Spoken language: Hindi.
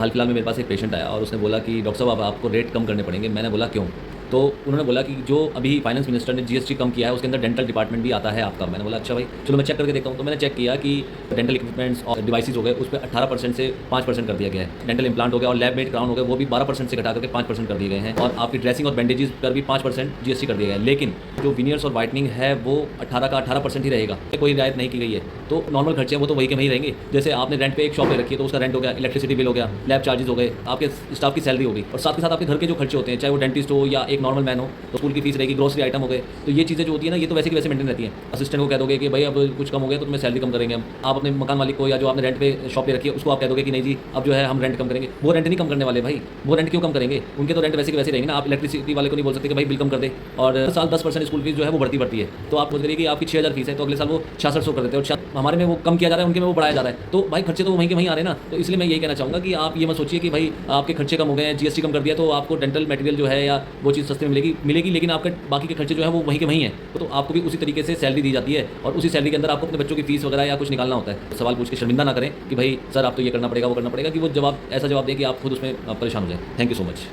हाल फिलहाल में मेरे पास एक पेशेंट आया और उसने बोला कि डॉक्टर साहब अब आपको रेट कम करने पड़ेंगे। मैंने बोला क्यों? तो उन्होंने बोला कि जो अभी फाइनेंस मिनिस्टर ने जीएसटी कम किया है उसके अंदर डेंटल डिपार्टमेंट भी आता है आपका। मैंने बोला अच्छा भाई चलो मैं चेक करके देखता हूँ। तो मैंने चेक किया कि डेंटल इक्विपमेंट्स और डिवाइसेज हो गए उस पर 18% से 5% कर दिया गया है। डेंटल इम्प्लांट हो गया और लैब मेड क्राउन हो गए वो भी 12% से घटा करके 5% कर दिए गए हैं। और आपकी ड्रेसिंग और बैंडेजेस पर भी 5% जीएसटी कर दिया गया है। लेकिन जो विनियर्स और वाइटनिंग है वो 18 का 18% ही रहेगा, कोई रियायत नहीं की गई है। तो नॉर्मल खर्चे हैं वो तो वही के वही रहेंगे। जैसे आपने रेंट पे एक शॉप पे रखी है तो उसका रेंट हो गया, इलेक्ट्रिसिटी बिल हो गया, लैब चार्जेस हो गए, आपके स्टाफ की सैलरी होगी और साथ के साथ आपके घर के जो खर्चे होते हैं, चाहे वो डेंटिस्ट हो या एक नॉर्मल मैन हो तो स्कूल की फीस रहेगी, ग्रोसरी आइटम हो गए। तो ये चीज़ें जो होती है ना ये तो वैसे की वैसे मेंटेन रहती हैं। असिस्टेंट को कह दोगे कि भाई अब कुछ कम हो गया तो तुम्हें सैलरी कम करेंगे हम। आप अपने मकान मालिक को या जो आपने रेंट पे शॉप पे रखी है उसको आप कह दोगे कि नहीं जी अब जो है हम रेंट कम करेंगे। वो रेंट नहीं कम करने वाले भाई, वो रेंट क्यों कम करेंगे? उनके तो रेंट वैसे के वैसे रहेंगे ना। आप इलेक्ट्रिसिटी वाले को नहीं बोल सकते कि भाई बिल कम कर दे। और हर साल 10% स्कूल फीस जो है वो बढ़ती है। तो आप बोल करिए कि आपकी 6000 फीस है तो अगले साल वो 6600 कर देते हैं और हमारे में वो कम किया जा रहा है, उनके में वो बढ़ाया जा रहा है। तो भाई खर्चे तो वहीं के वहीं आ रहे हैं ना। तो इसलिए मैं यही कहना चाहूँगा कि आप ये मत सोचिए कि भाई आपके खर्चे कम हो गए हैं, जीएसटी कम कर दिया तो आपको डेंटल मटेरियल जो है या वो चीज़ सस्ते में मिलेगी, लेकिन आपके बाकी के खर्चे जो है वो वहीं के वहीं हैं। तो आपको भी उसी तरीके से सैलरी दी जाती है और उसी सैलरी के अंदर आपको अपने बच्चों की फीस वगैरह या कुछ निकालना होता है। सवाल पूछ के शर्मिंदा ना करें कि भाई सर आप तो ये करना पड़ेगा वो करना पड़ेगा, कि वो जवाब ऐसा जवाब दें कि आप खुद उसमें परेशान हो जाए। Thank you so much.